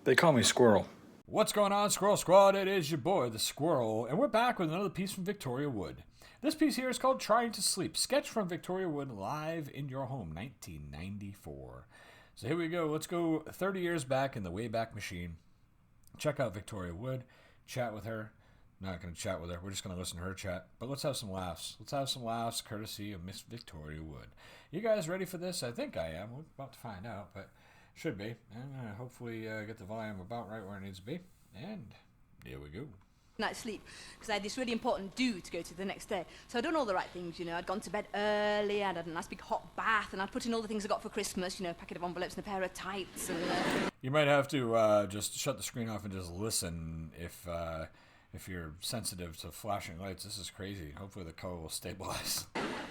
They call me Squirrel. What's going on, Squirrel Squad? It is your boy, the Squirrel, and we're back with another piece from Victoria Wood. This piece here is called Trying to Sleep, sketch from Victoria Wood live in your home, 1994. So here we go. Let's go 30 years back in the Wayback Machine. Check out Victoria Wood, chat with her. Not going to chat with her. We're just going to listen to her chat. But let's have some laughs. Let's have some laughs courtesy of Miss Victoria Wood. You guys ready for this? I think I am. We're about to find out, but should be. And hopefully get the volume about right where it needs to be. And here we go. Night's sleep, because I had this really important due to go to the next day. So I'd done all the right things, I'd gone to bed early, I'd had a nice big hot bath, and I'd put in all the things I got for Christmas, a packet of envelopes and a pair of tights, and... You might have to just shut the screen off and just listen if you're sensitive to flashing lights. This is crazy. Hopefully the color will stabilize.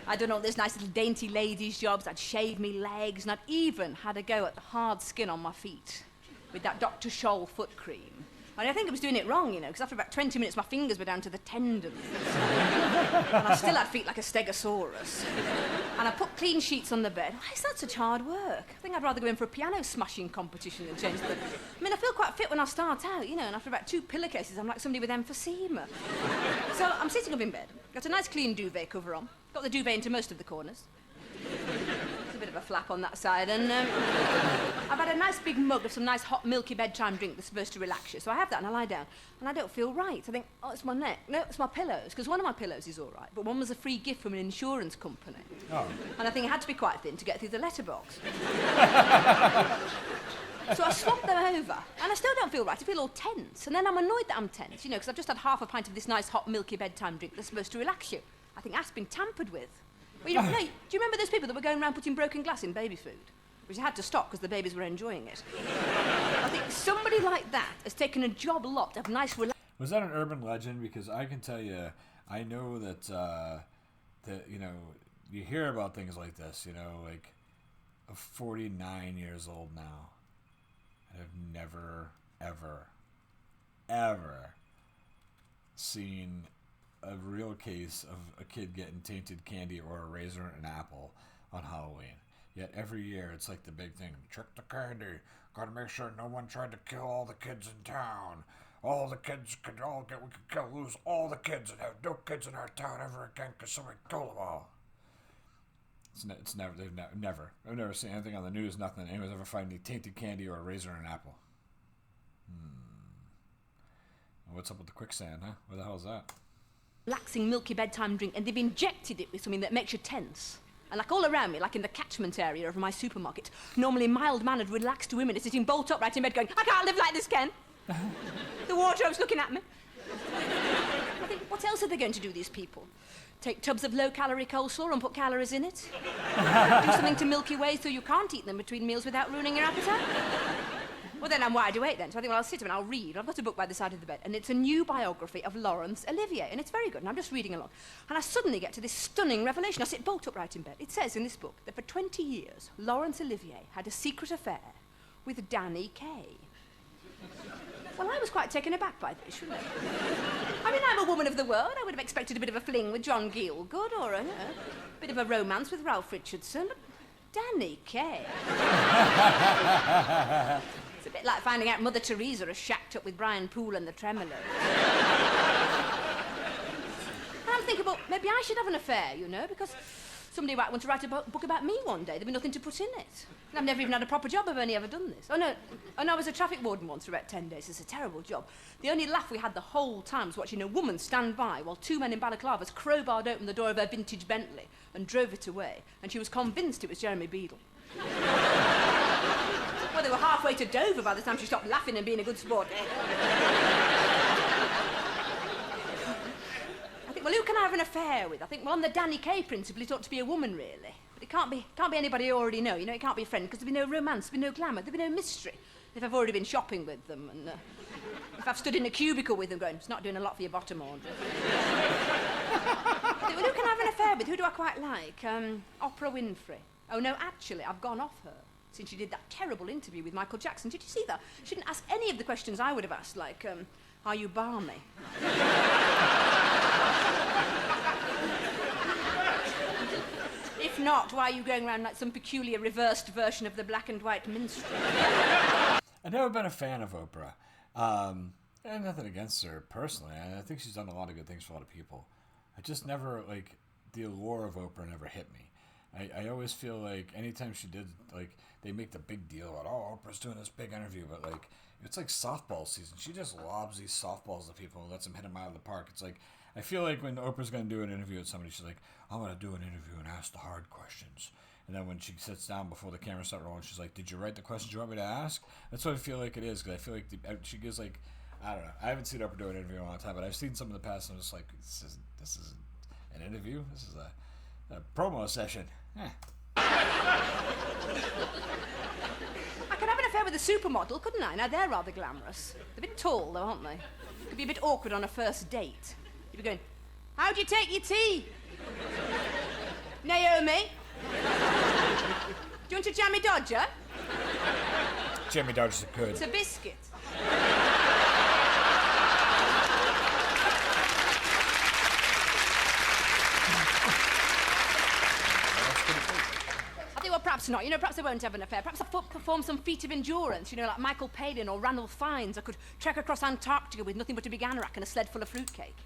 I'd done all those nice little dainty ladies' jobs, I'd shaved me legs, and I'd even had a go at the hard skin on my feet with that Dr. Scholl foot cream. And I think I was doing it wrong, because after about 20 minutes my fingers were down to the tendons. And I still had feet like a stegosaurus. And I put clean sheets on the bed. Why is that such hard work? I think I'd rather go in for a piano smashing competition than change the... I feel quite fit when I start out, and after about 2 pillowcases I'm like somebody with emphysema. So I'm sitting up in bed, got a nice clean duvet cover on, got the duvet into most of the corners. A bit of a flap on that side, and I've had a nice big mug of some nice hot milky bedtime drink that's supposed to relax you. So I have that and I lie down, and I don't feel right. I think, oh, it's my neck. No, it's my pillows, because one of my pillows is all right, but one was a free gift from an insurance company. Oh. And I think it had to be quite thin to get through the letterbox. So I swapped them over, and I still don't feel right. I feel all tense, and then I'm annoyed that I'm tense, because I've just had half a pint of this nice hot milky bedtime drink that's supposed to relax you. I think that's been tampered with. Well, do you remember those people that were going around putting broken glass in baby food? Which you had to stop because the babies were enjoying it. I think somebody like that has taken a job lot of nice... Was that an urban legend? Because I can tell you, I know that, you hear about things like this, like, I'm 49 years old now. And I've never, ever seen a real case of a kid getting tainted candy or a raisin and an apple on Halloween. Yet every year it's like the big thing. Check the candy. Gotta make sure no one tried to kill all the kids in town. All the kids could lose all the kids and have no kids in our town ever again because somebody killed them all. It's never, I've never seen anything on the news, nothing. Anyone's ever find any tainted candy or a raisin or an apple. What's up with the quicksand, huh? Where the hell is that? Relaxing milky bedtime drink, and they've injected it with something that makes you tense. And like all around me, like in the catchment area of my supermarket, normally mild-mannered, relaxed women are sitting bolt upright in bed going, I can't live like this, Ken. The wardrobe's looking at me. I think, what else are they going to do, these people? Take tubs of low-calorie coleslaw and put calories in it? Do something to milk your way so you can't eat them between meals without ruining your appetite? Well, then I'm wide awake then, so I think, I'll sit and I'll read. I've got a book by the side of the bed, and it's a new biography of Laurence Olivier, and it's very good, and I'm just reading along. And I suddenly get to this stunning revelation. I sit bolt upright in bed. It says in this book that for 20 years, Laurence Olivier had a secret affair with Danny Kaye. Well, I was quite taken aback by this, shouldn't I? I'm a woman of the world. I would have expected a bit of a fling with John Gielgud, or a bit of a romance with Ralph Richardson, but Danny Kaye... It's a bit like finding out Mother Teresa has shacked up with Brian Poole and the Tremolos. And I'm thinking, well, maybe I should have an affair, because somebody might want to write a book about me one day. There'd be nothing to put in it. And I've never even had a proper job. I've only ever done this. Oh, no, I was a traffic warden once for about 10 days. It's a terrible job. The only laugh we had the whole time was watching a woman stand by while 2 men in balaclavas crowbarred open the door of her vintage Bentley and drove it away. And she was convinced it was Jeremy Beadle. Well, they were halfway to Dover by the time she stopped laughing and being a good sport. I think, well, who can I have an affair with? I think, well, on the Danny Kaye principle, it ought to be a woman, really. But it can't be anybody you already know. It can't be a friend, because there'd be no romance, there'd be no glamour, there'd be no mystery. If I've already been shopping with them, and if I've stood in a cubicle with them going, it's not doing a lot for your bottom, Audrey. I think, well, who can I have an affair with? Who do I quite like? Oprah Winfrey. Oh, no, actually, I've gone off her since she did that terrible interview with Michael Jackson. Did you see that? She didn't ask any of the questions I would have asked, like, are you balmy? If not, why are you going around like some peculiar reversed version of the black and white minstrel? I've never been a fan of Oprah. And nothing against her personally. I think she's done a lot of good things for a lot of people. I just never, like, the allure of Oprah never hit me. I always feel like anytime she did, like, they make the big deal about, oh, Oprah's doing this big interview, but, like, it's like softball season. She just lobs these softballs to people and lets them hit them out of the park. It's like, I feel like when Oprah's going to do an interview with somebody, she's like, I'm going to do an interview and ask the hard questions. And then when she sits down before the camera starts rolling, she's like, did you write the questions you want me to ask? That's what I feel like it is, because I feel like she gives, like, I don't know. I haven't seen Oprah do an interview in a long time, but I've seen some in the past, and I'm just like, this isn't an interview. This is a promo session. I could have an affair with a supermodel, couldn't I? Now, they're rather glamorous. They're a bit tall, though, aren't they? Could be a bit awkward on a first date. You'd be going, how do you take your tea? Naomi? Do you want a jammy dodger? Jammy Dodgers are good. It's a biscuit. Well, perhaps not. Perhaps I won't have an affair. Perhaps I'll perform some feat of endurance, like Michael Palin or Ranulph Fiennes. I could trek across Antarctica with nothing but a big anorak and a sled full of fruitcake.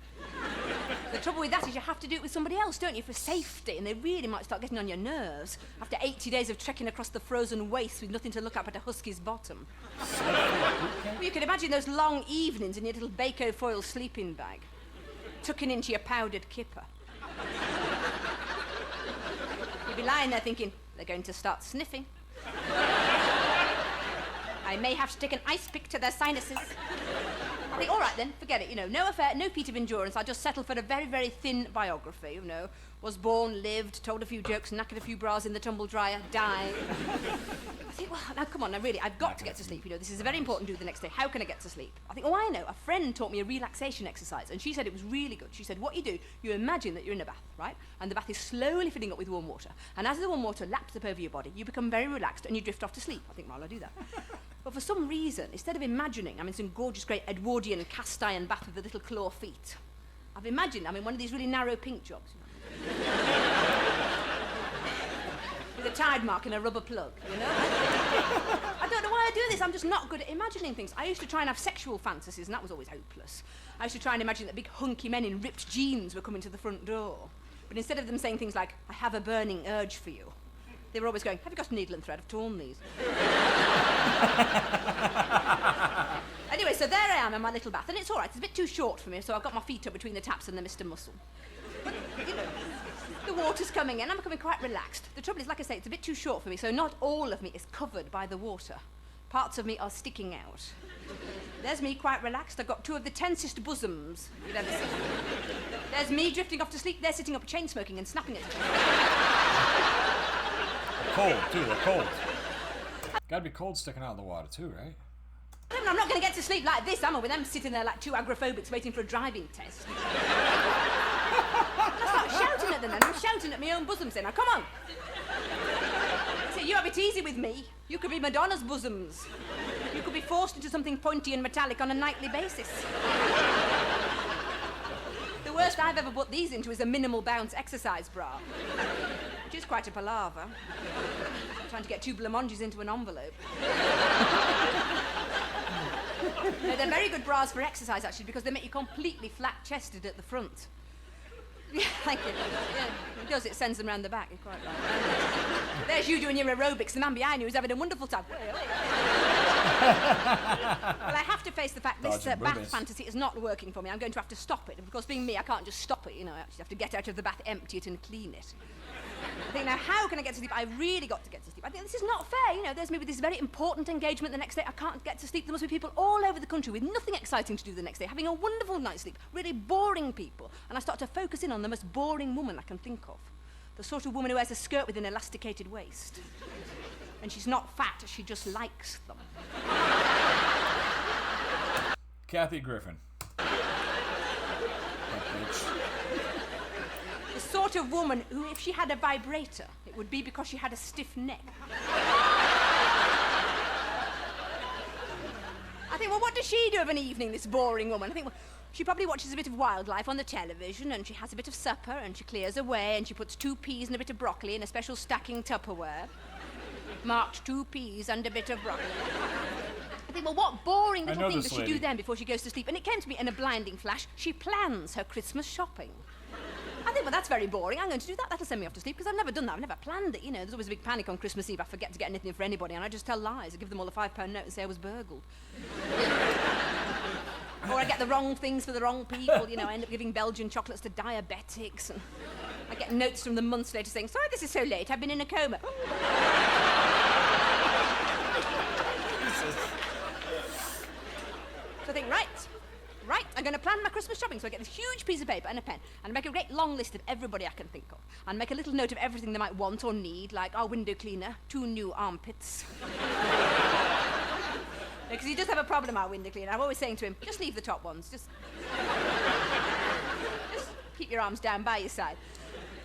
The trouble with that is you have to do it with somebody else, don't you, for safety, and they really might start getting on your nerves after 80 days of trekking across the frozen wastes with nothing to look at but a husky's bottom. Well, you can imagine those long evenings in your little Baco foil sleeping bag, tucking into your powdered kipper. You'd be lying there thinking, they're going to start sniffing. I may have to take an ice pick to their sinuses. I think, all right then, forget it, no affair, no feat of endurance. I'll just settle for a very, very thin biography, Was born, lived, told a few jokes, knackered a few bras in the tumble dryer, died. I think, well, now come on, now really, I've got to get to sleep, This is a very important do the next day. How can I get to sleep? I think, oh, I know. A friend taught me a relaxation exercise, and she said it was really good. She said, what you do, you imagine that you're in a bath, right? And the bath is slowly filling up with warm water. And as the warm water laps up over your body, you become very relaxed and you drift off to sleep. I think, well, I'll do that. But for some reason, instead of imagining I'm in some gorgeous, great Edwardian cast iron bath with the little claw feet, I've imagined I'm in one of these really narrow pink jobs. With a tide mark and a rubber plug, I don't know why I do this. I'm just not good at imagining things. I used to try and have sexual fantasies, and that was always hopeless. I used to try and imagine that big hunky men in ripped jeans were coming to the front door. But instead of them saying things like, I have a burning urge for you, they were always going, have you got a needle and thread? I've torn these. Anyway, so there I am in my little bath, and it's all right. It's a bit too short for me, so I've got my feet up between the taps and the Mr. Muscle. But, the water's coming in. I'm becoming quite relaxed. The trouble is, like I say, it's a bit too short for me, so not all of me is covered by the water. Parts of me are sticking out. There's me, quite relaxed. I've got two of the tensest bosoms you've ever seen. There's me drifting off to sleep. They're sitting up chain smoking and snapping at each other. Cold, too. They're cold. Gotta be cold sticking out of the water, too, right? I'm not going to get to sleep like this, am I? With them sitting there like two agoraphobics waiting for a driving test. I start shouting at them then. I'm shouting at my own bosom saying, now, come on. See, you have it easy with me. You could be Madonna's bosoms. You could be forced into something pointy and metallic on a nightly basis. The worst I've ever put these into is a minimal bounce exercise bra, which is quite a palaver. Trying to get two blancmanges into an envelope. No, they're very good bras for exercise, actually, because they make you completely flat-chested at the front. Yeah, thank you. Yeah, it does. It sends them round the back. You're quite right. There's you doing your aerobics. The man behind you is having a wonderful time. Well, I have to face the fact this bath fantasy is not working for me. I'm going to have to stop it. And of course, being me, I can't just stop it. I actually have to get out of the bath, empty it, and clean it. I think, now, how can I get to sleep? I've really got to get to sleep. I think this is not fair. There's maybe this very important engagement the next day. I can't get to sleep. There must be people all over the country with nothing exciting to do the next day, having a wonderful night's sleep, really boring people. And I start to focus in on the most boring woman I can think of. The sort of woman who wears a skirt with an elasticated waist. And she's not fat, she just likes them. Kathy Griffin. That bitch. The sort of woman who, if she had a vibrator, it would be because she had a stiff neck. I think, well, what does she do of an evening, this boring woman? I think, well, she probably watches a bit of wildlife on the television, and she has a bit of supper, and she clears away, and she puts 2 peas and a bit of broccoli in a special stacking Tupperware. Marked 2 peas and a bit of broccoli. I think, well, what boring I little know thing this does she lady. do then before she goes to sleep? And it came to me in a blinding flash. She plans her Christmas shopping. I think, well, that's very boring. I'm going to do that. That'll send me off to sleep because I've never done that. I've never planned it, you know. There's always a big panic on Christmas Eve. I forget to get anything for anybody and I just tell lies. I give them all a £5 note and say I was burgled. Or I get the wrong things for the wrong people, you know. I end up giving Belgian chocolates to diabetics and I get notes from them months later saying, sorry this is so late, I've been in a coma. So I think, right, I'm going to plan my Christmas shopping. So I get this huge piece of paper and a pen, and I make a great long list of everybody I can think of, and make a little note of everything they might want or need, like our window cleaner, 2 new armpits. Because he does have a problem, our window cleaner. I'm always saying to him, just leave the top ones, just keep your arms down by your side.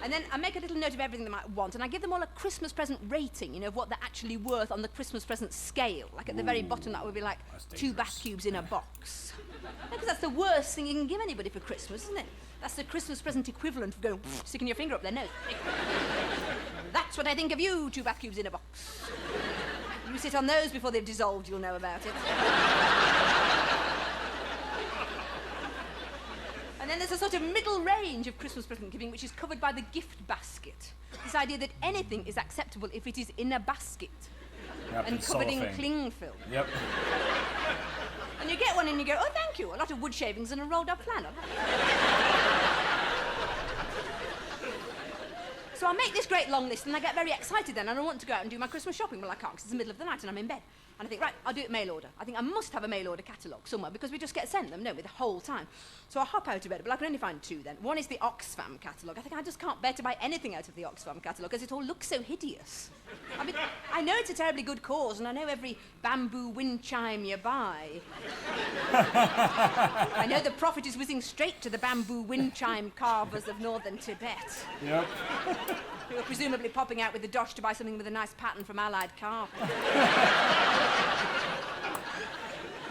And then I make a little note of everything they might want, and I give them all a Christmas present rating, you know, of what they're actually worth on the Christmas present scale. Like at the very bottom, that would be like 2 bath cubes in a box. Because that's the worst thing you can give anybody for Christmas, isn't it? That's the Christmas present equivalent of going, sticking your finger up their nose. That's what I think of you, 2 bath cubes in a box. You sit on those before they've dissolved, you'll know about it. And then there's a sort of middle range of Christmas present giving which is covered by the gift basket. This idea that anything is acceptable if it is in a basket. Yep, And it's covered in cellophane. cling film. Yep. And you get one and you go, oh, thank you. A lot of wood shavings and a rolled up flannel. So I make this great long list and I get very excited then and I want to go out and do my Christmas shopping. Well, I can't because it's the middle of the night and I'm in bed. And I think, right, I'll do it mail order. I think I must have a mail order catalogue somewhere because we just get sent them, don't we, the whole time. So I hop out of bed, but I can only find 2 then. One is the Oxfam catalogue. I think I just can't bear to buy anything out of the Oxfam catalogue because it all looks so hideous. I mean, I know it's a terribly good cause and I know every bamboo wind chime you buy. I know the profit is whizzing straight to the bamboo wind chime carvers of northern Tibet. Yep. Who are presumably popping out with the dosh to buy something with a nice pattern from Allied Carpet.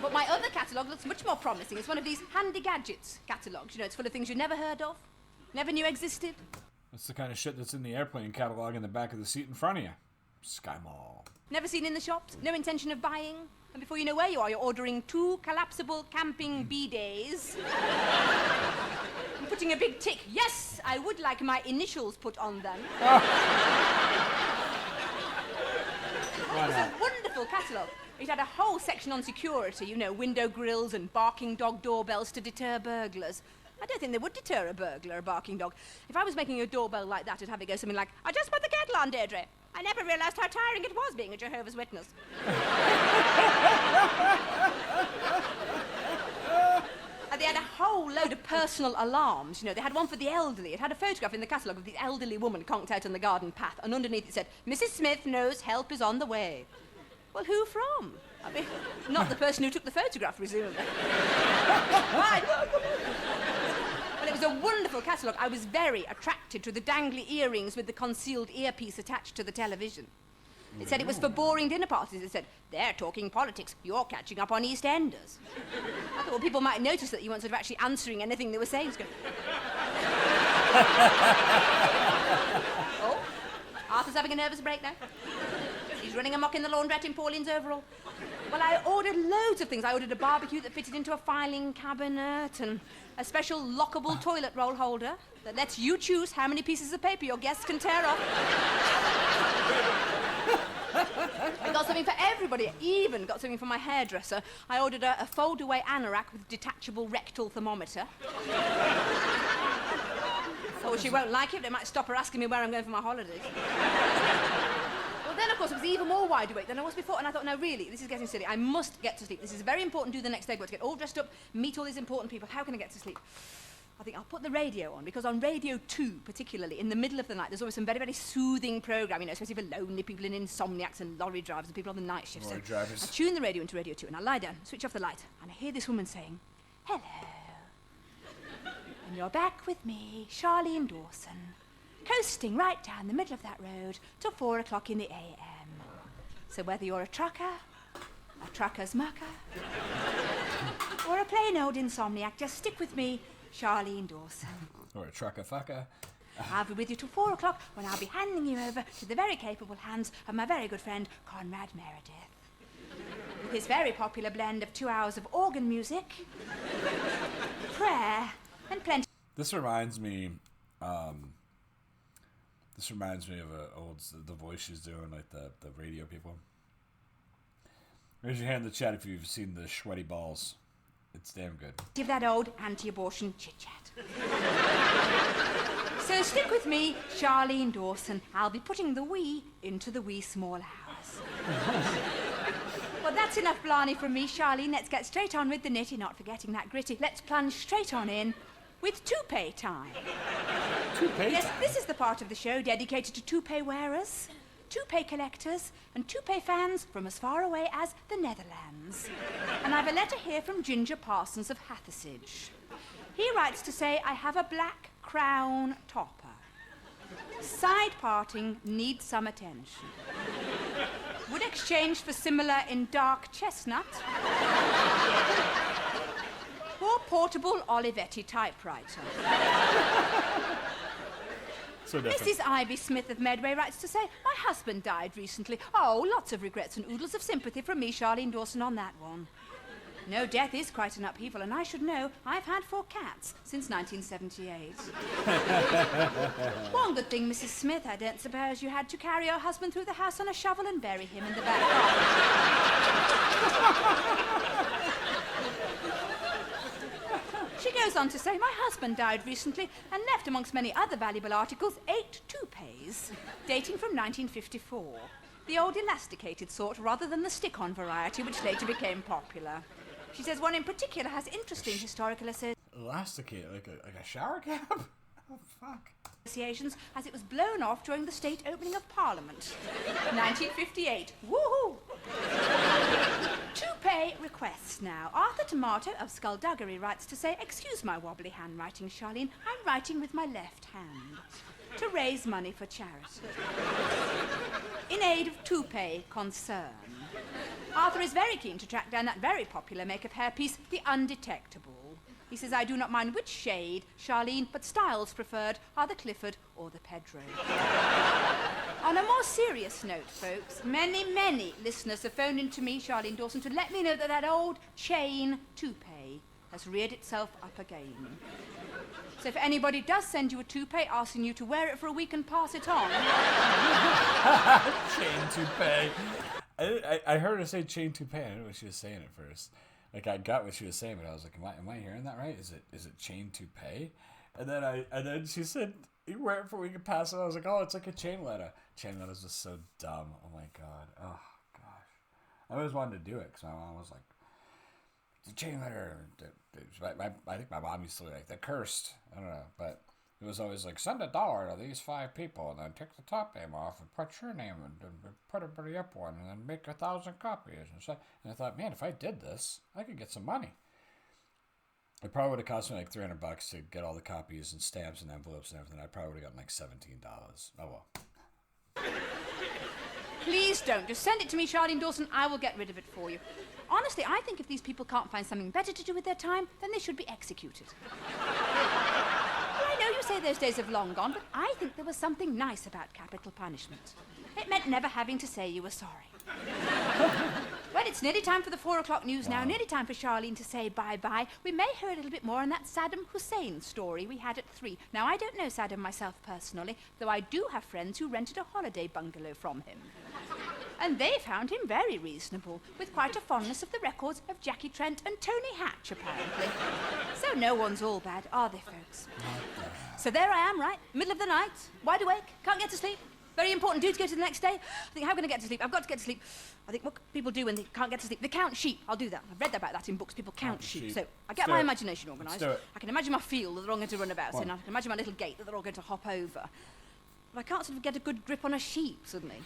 But my other catalogue looks much more promising. It's one of these handy gadgets catalogues. You know, it's full of things you never heard of, never knew existed. That's the kind of shit that's in the airplane catalog in the back of the seat in front of you. Sky Mall. Never seen in the shops, no intention of buying. And before you know where you are, you're ordering 2 collapsible camping bidets. And putting a big tick. Yes, I would like my initials put on them. It was a wonderful catalogue. It had a whole section on security, you know, window grills and barking dog doorbells to deter burglars. I don't think they would deter a burglar, a barking dog. If I was making a doorbell like that, I'd have it go something like, I just put the kettle on, Deirdre. I never realised how tiring it was being a Jehovah's Witness. And they had a whole load of personal alarms. You know, they had one for the elderly. It had a photograph in the catalogue of the elderly woman conked out on the garden path, and underneath it said, Mrs. Smith knows help is on the way. Well, who from? I mean, not the person who took the photograph, presumably. Why? Well, it was a wonderful catalogue. I was very attracted to the dangly earrings with the concealed earpiece attached to the television. It said it was for boring dinner parties. It said, they're talking politics, you're catching up on EastEnders. I thought, well, people might notice that you weren't sort of actually answering anything they were saying. Oh, Arthur's having a nervous breakdown. He's running amok in the laundrette in Pauline's overall. Well, I ordered loads of things. I ordered a barbecue that fitted into a filing cabinet and a special lockable toilet roll holder that lets you choose how many pieces of paper your guests can tear off. I got something for everybody. I even got something for my hairdresser. I ordered a fold-away anorak with detachable rectal thermometer. Oh, she won't like it. It might stop her asking me where I'm going for my holidays. Well, then, of course, I was even more wide awake than I was before, and I thought, no, really, this is getting silly. I must get to sleep. This is very important to do the next day. I've got to get all dressed up, meet all these important people. How can I get to sleep? I think I'll put the radio on, because on Radio 2, particularly, in the middle of the night, there's always some very, very soothing programme, you know, especially for lonely people and insomniacs and lorry drivers and people on the night shift. Lorry so drivers. I tune the radio into Radio 2, and I lie down, switch off the light, and I hear this woman saying, hello. And you're back with me, Charlene Dawson, coasting right down the middle of that road till 4 o'clock in the a.m. So whether you're a trucker, a trucker's mucker, or a plain old insomniac, just stick with me, Charlene Dawson. Or a trucker fucker. I'll be with you till 4 o'clock when I'll be handing you over to the very capable hands of my very good friend, Conrad Meredith. with his very popular blend of 2 hours of organ music, prayer, and plenty... This reminds me of the voice she's doing, like the radio people. Raise your hand in the chat if you've seen the Sweaty Balls. It's damn good. Give that old anti-abortion chit-chat. So stick with me, Charlene Dawson. I'll be putting the wee into the wee small hours. Well, that's enough blarney from me, Charlene. Let's get straight on with the nitty, not forgetting that gritty. Let's plunge straight on in with toupee time. Toupee Yes, time? this is the part of the show dedicated to toupee wearers, toupee collectors, and toupee fans from as far away as the Netherlands. And I've a letter here from Ginger Parsons of Hathersage. He writes to say, I have a black crown topper. Side parting needs some attention. Would exchange for similar in dark chestnut. Or portable Olivetti typewriter. So different. Mrs. Ivy Smith of Medway writes to say, my husband died recently. Oh, lots of regrets and oodles of sympathy from me, Charlene Dawson, on that one. No, death is quite an upheaval, and I should know I've had 4 cats since 1978. One good thing, Mrs. Smith, I don't suppose you had to carry your husband through the house on a shovel and bury him in the back garden. She goes on to say, my husband died recently and left amongst many other valuable articles 8 toupees, dating from 1954. The old elasticated sort rather than the stick-on variety, which later became popular. She says one in particular has interesting historical Elasticate, like a shower cap? Oh, fuck. associations as it was blown off during the state opening of Parliament. 1958. Woohoo! Toupee requests now. Arthur Tomato of Skullduggery writes to say, excuse my wobbly handwriting, Charlene. I'm writing with my left hand. To raise money for charity. In aid of toupee concern. Arthur is very keen to track down that very popular makeup hairpiece, the Undetectable. He says, I do not mind which shade, Charlene, but styles preferred are the Clifford or the Pedro. On a more serious note, folks, many listeners have phoned in to me, Charlene Dawson, to let me know that that old chain toupee has reared itself up again. So if anybody does send you a toupee asking you to wear it for a week and pass it on... Chain toupee. I heard her say chain toupee. I didn't know what she was saying at first. Like, I got what she was saying, but I was like, am I hearing that right? Is it chain toupee? And then she said, you wear it for a week and pass it on. I was like, oh, it's like a chain letter. Chain letters just so dumb. Oh my god. Oh gosh. I always wanted to do it because my mom was like, it's a chain letter. I think my mom used to like, they're cursed. I don't know, but it was always like, send $1 to these 5 people and then take the top name off and put your name and put everybody up one and then make 1,000 copies. And I thought, man, if I did this, I could get some money. It probably would have cost me like $300 to get all the copies and stamps and envelopes and everything. I probably would have gotten like $17. Oh well. Please don't. Just send it to me, Charlene Dawson. I will get rid of it for you. Honestly, I think if these people can't find something better to do with their time, then they should be executed. Well, I know you say those days have long gone, but I think there was something nice about capital punishment. It meant never having to say you were sorry. Well, it's nearly time for the 4 o'clock news now. Nearly time for Charlene to say bye-bye. We may hear a little bit more on that Saddam Hussein story we had at 3. Now, I don't know Saddam myself personally, though I do have friends who rented a holiday bungalow from him. And they found him very reasonable, with quite a fondness of the records of Jackie Trent and Tony Hatch, apparently. So no one's all bad, are they, folks? So there I am, right? Middle of the night, wide awake, can't get to sleep. Very important due to go to the next day. I think, how can I get to sleep? I've got to get to sleep. I think what people do when they can't get to sleep, they count sheep. I'll do that. I've read about that in books. People count sheep. So I get my imagination organised. I can imagine my field that they're all going to run about, and I can imagine my little gate that they're all going to hop over. But I can't sort of get a good grip on a sheep suddenly.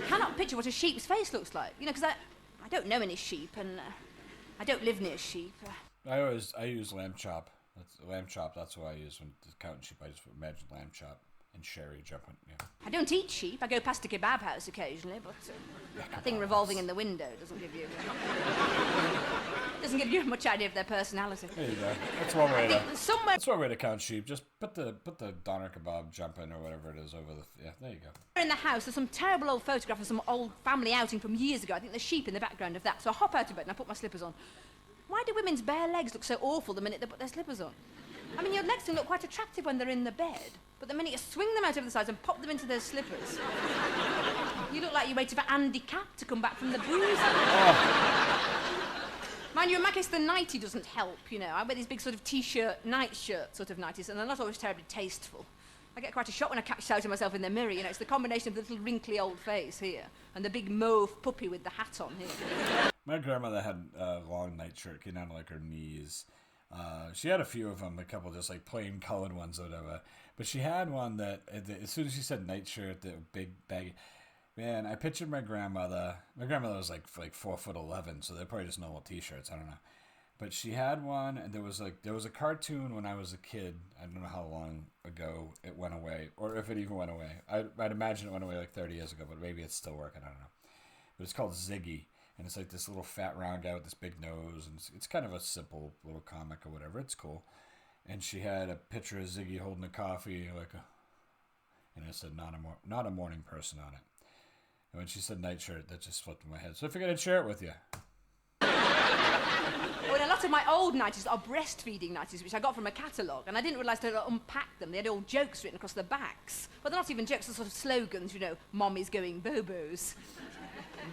I cannot picture what a sheep's face looks like. You know, because I don't know any sheep, and I don't live near sheep. I use lamb chop. That's what I use when counting sheep. I just imagine lamb chop. And sherry jumping, yeah. I don't eat sheep. I go past a kebab house occasionally, but that thing revolving in the window doesn't give you... Doesn't give you much idea of their personality. There you go. That's one way to. Somewhere That's one way to count sheep. Just put the doner kebab jumping or whatever it is over the. Yeah, there you go. in the house, there's some terrible old photograph of some old family outing from years ago. I think there's sheep in the background of that. So I hop out of bed and I put my slippers on. Why do women's bare legs look so awful the minute they put their slippers on? I mean, your legs can look quite attractive when they're in the bed, but the minute you swing them out over the sides and pop them into their slippers, you look like you're waiting for Andy Capp to come back from the booze. Mind you, in my case, the nightie doesn't help, you know. I wear these big sort of T-shirt, nightshirt sort of nighties, and they're not always terribly tasteful. I get quite a shock when I catch sight of myself in the mirror, you know. It's the combination of the little wrinkly old face here and the big mauve puppy with the hat on here. My grandmother had a long nightshirt, came down to like her knees. She had a few of them, a couple just like plain colored ones or whatever. But she had one that, as soon as she said nightshirt, the big baggy. Man, I pictured my grandmother. My grandmother was like 4'11", so they're probably just normal T-shirts. I don't know. But she had one, and there was a cartoon when I was a kid. I don't know how long ago it went away, or if it even went away. I'd imagine it went away like 30 years ago, but maybe it's still working. I don't know. But it's called Ziggy, and it's like this little fat round guy with this big nose, and it's kind of a simple little comic or whatever. It's cool. And she had a picture of Ziggy holding a coffee, and it said not a morning person on it. And when she said nightshirt, that just flipped in my head. So I figured I'd share it with you. Well, a lot of my old nighties are breastfeeding nighties, which I got from a catalogue, and I didn't realise to unpack them. They had all jokes written across the backs. But they're not even jokes, they're sort of slogans, you know, Mommy's going bobos.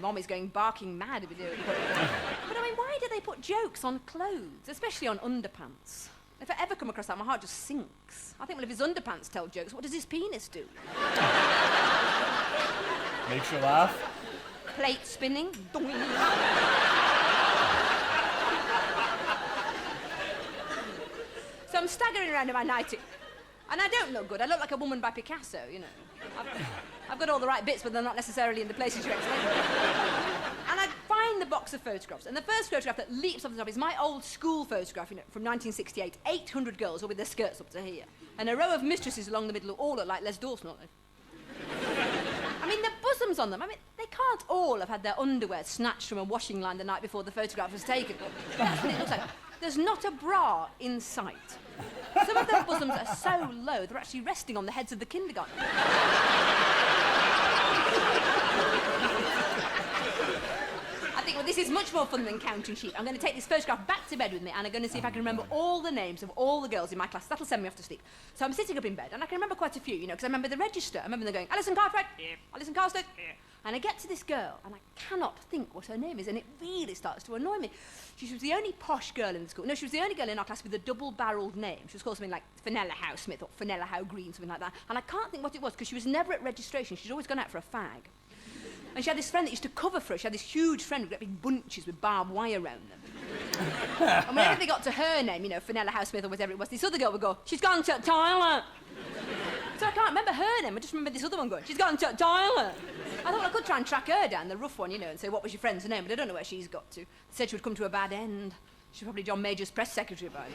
Mommy's going barking mad if you do it. But I mean, why do they put jokes on clothes, especially on underpants? If I ever come across that, my heart just sinks. I think, well, if his underpants tell jokes, what does his penis do? Makes you laugh? Plate spinning. So I'm staggering around in my nightie, and I don't look good. I look like a woman by Picasso, you know. I've got all the right bits, but they're not necessarily in the places you expect. And I find the box of photographs, and the first photograph that leaps off the top is my old school photograph, you know, from 1968. 800 girls, all with their skirts up to here, and a row of mistresses along the middle who all look like Les Dawson, don't they? I mean, the bosoms on them, I mean, they can't all have had their underwear snatched from a washing line the night before the photograph was taken. That's what it looks like. There's not a bra in sight. Some of their bosoms are so low, they're actually resting on the heads of the kindergarten. I think, well, this is much more fun than counting sheep. I'm going to take this photograph back to bed with me, and I'm going to see if I can remember all the names of all the girls in my class. That'll send me off to sleep. So I'm sitting up in bed, and I can remember quite a few, you know, because I remember the register. I remember them going, Alison Cartwright, here. Alison Carstairs, here. And I get to this girl, and I cannot think what her name is, and it really starts to annoy me. She was the only posh girl in the school. No, she was the only girl in our class with a double-barreled name. She was called something like Fenella Howe Smith or Fenella Howe Green, something like that. And I can't think what it was, because she was never at registration. She'd always gone out for a fag. And she had this friend that used to cover for her. She had this huge friend with big bunches with barbed wire around them. And whenever they got to her name, you know, Fenella Howe Smith or whatever it was, this other girl would go, she's gone to the toilet. So I can't remember her name, I just remember this other one going, she's gone to the toilet. I thought, well, I could try and track her down, the rough one, you know, and say, what was your friend's name? But I don't know where she's got to. They said she would come to a bad end. She's probably John Major's press secretary by now.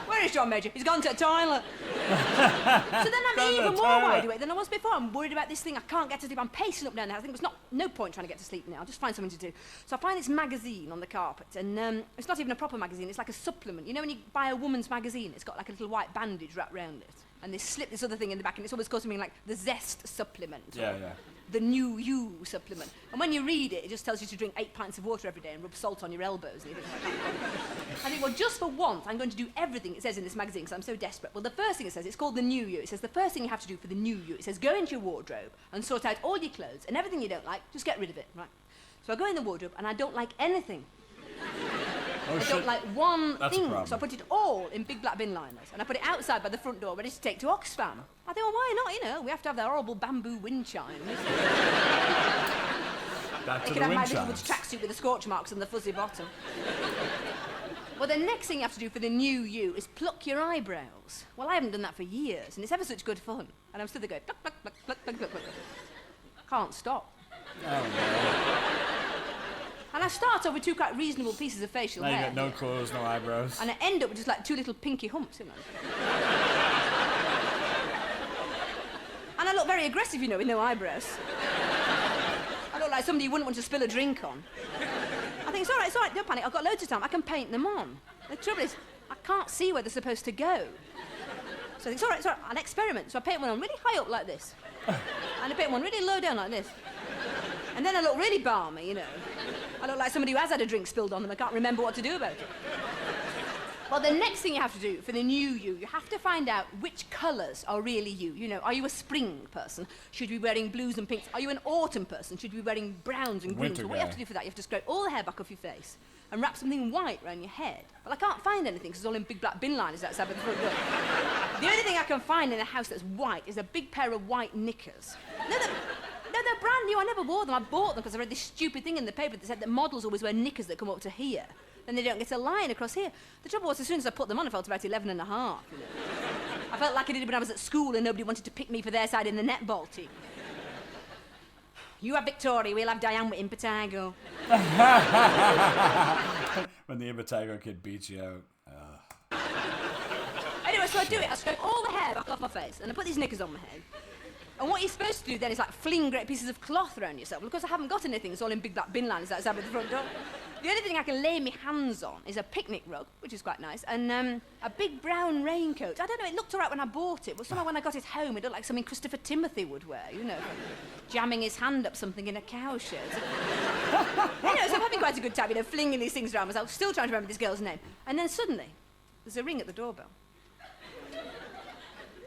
Where is John Major? He's gone to the toilet. So then I'm even more wide awake than I was before. I'm worried about this thing. I can't get to sleep. I'm pacing up and down the house. I think there's no point trying to get to sleep now. I'll just find something to do. So I find this magazine on the carpet, and it's not even a proper magazine. It's like a supplement. You know when you buy a woman's magazine, it's got like a little white bandage wrapped around it, and they slip this other thing in the back, and it's always called something like the Zest supplement. Yeah. The New You supplement. And when you read it, it just tells you to drink 8 pints of water every day and rub salt on your elbows and everything like that. I think, well, just for once, I'm going to do everything it says in this magazine because I'm so desperate. Well, the first thing it says, it's called the New You. It says the first thing you have to do for the New You, it says go into your wardrobe and sort out all your clothes and everything you don't like, just get rid of it, right? So I go in the wardrobe and I don't like anything. I don't like one thing, so I put it all in big black bin liners, and I put it outside by the front door, ready to take to Oxfam. I think, well, why not? You know, we have to have the horrible bamboo wind chimes. Back they to can the have my wind little chimes. tracksuit with the scorch marks and the fuzzy bottom. Well, the next thing you have to do for the New You is pluck your eyebrows. Well, I haven't done that for years, and it's ever such good fun. And I'm still there going, pluck, pluck, pluck, pluck, pluck, pluck, pluck. Can't stop. Oh, no. And I start off with 2 quite reasonable pieces of facial hair. Now you got no clothes, no eyebrows. And I end up with just like 2 little pinky humps, you know. And I look very aggressive, you know, with no eyebrows. I look like somebody you wouldn't want to spill a drink on. I think it's all right, don't panic. I've got loads of time. I can paint them on. The trouble is, I can't see where they're supposed to go. So I think it's all right, I'll experiment. So I paint one on really high up like this. And I paint one really low down like this. And then I look really balmy, you know. I look like somebody who has had a drink spilled on them. I can't remember what to do about it. Well, the next thing you have to do for the new you have to find out which colours are really you. You know, are you a spring person? Should you be wearing blues and pinks? Are you an autumn person? Should you be wearing browns and greens? Winter So what you have to do for that, you have to scrape all the hair back off your face and wrap something white around your head. Well, I can't find anything because it's all in big black bin liners outside by the front door. The only thing I can find in a house that's white is a big pair of white knickers. No, they're brand new. I never wore them. I bought them because I read this stupid thing in the paper that said that models always wear knickers that come up to here. Then they don't get a line across here. The trouble was, as soon as I put them on, I felt about 11 and a half. You know? I felt like I did when I was at school and nobody wanted to pick me for their side in the netball team. You have Victoria, we'll have Diane with Impetigo. When the Impetigo kid beats you out. Anyway, so I do it. I scrape all the hair back off my face and I put these knickers on my head. And what you're supposed to do then is like fling great pieces of cloth around yourself. Because I haven't got anything, it's all in big black bin liners outside by the front door. The only thing I can lay my hands on is a picnic rug, which is quite nice, and a big brown raincoat. I don't know, it looked all right when I bought it, but somehow when I got it home, it looked like something Christopher Timothy would wear, you know, jamming his hand up something in a cowshed. Anyway, so I'm having quite a good time, you know, flinging these things around myself, still trying to remember this girl's name. And then suddenly, there's a ring at the doorbell.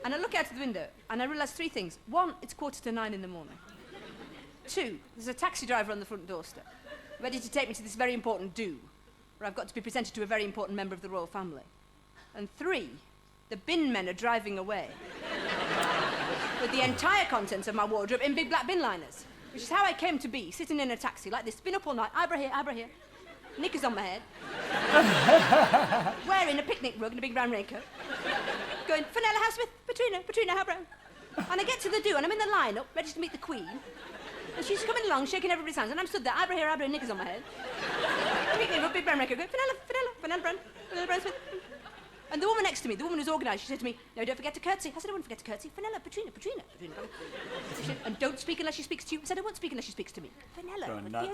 And I look out of the window, and I realise three things. One, it's 9:15 in the morning. Two, there's a taxi driver on the front doorstep, ready to take me to this very important do, where I've got to be presented to a very important member of the royal family. And three, the bin men are driving away with the entire contents of my wardrobe in big black bin liners, which is how I came to be, sitting in a taxi like this, been up all night, eyebrow here, knickers on my head, wearing a picnic rug and a big brown raincoat, going, Fenella Housemith, Patrina, how brown? And I get to the do, and I'm in the line-up, ready to meet the Queen, and she's coming along, shaking everybody's hands, and I'm stood there, eyebrow here, knickers on my head, picnic rug, big brown raincoat, going, Fenella Brown Smith. And the woman next to me, the woman who's organised, she said to me, no, don't forget to curtsy. I said, I won't forget to curtsy. Fenella, Patrina. She said, and don't speak unless she speaks to you. I said, I won't speak unless she speaks to me. Fenella, with Fiona.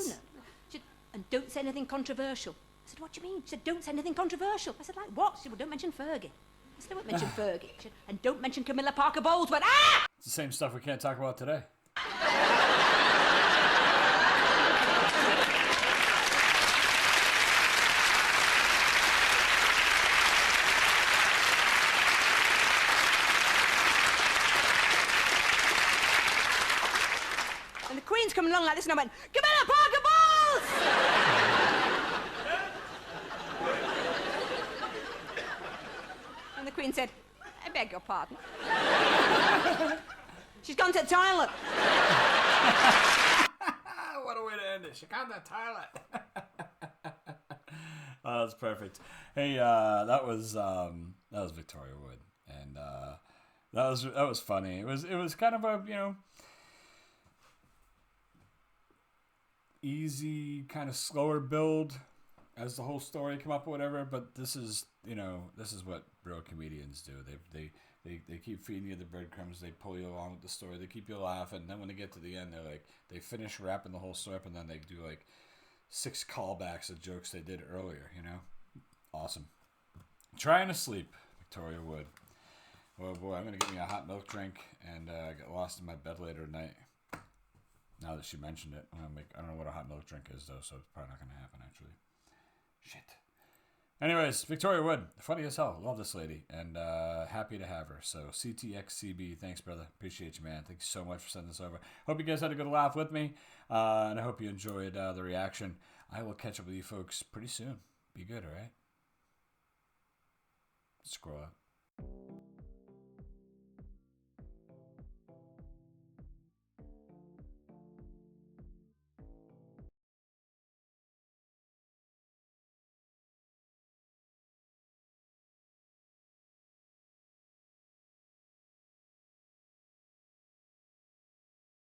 She said, and don't say anything controversial. I said, what do you mean? She said, don't say anything controversial. I said, like what? She said, well, don't mention Fergie. I said, I won't mention Fergie. She said, and don't mention Camilla Parker Bowles. Went, ah! It's the same stuff we can't talk about today. And the Queen's coming along like this, and I went, Camilla Parker Bowles! And the Queen said, I beg your pardon. She's gone to the toilet. What a way to end it. She got the toilet. Oh, that's perfect. Hey, that was Victoria Wood, and that was funny. It was kind of a, you know, easy, kind of slower build as the whole story come up or whatever, but this is what real comedians do. They keep feeding you the breadcrumbs, they pull you along with the story, they keep you laughing, and then when they get to the end, they finish wrapping the whole story up, and then they do like 6 callbacks of jokes they did earlier, you know? Awesome. Trying to sleep, Victoria Wood. Oh boy, I'm gonna get me a hot milk drink and get lost in my bed later tonight. Now that she mentioned it, I don't know what a hot milk drink is though, so it's probably not gonna happen actually. Shit. Anyways, Victoria Wood, funny as hell. Love this lady, and happy to have her. So CTXCB, thanks, brother. Appreciate you, man. Thanks so much for sending this over. Hope you guys had a good laugh with me, and I hope you enjoyed the reaction. I will catch up with you folks pretty soon. Be good, all right? Scroll up.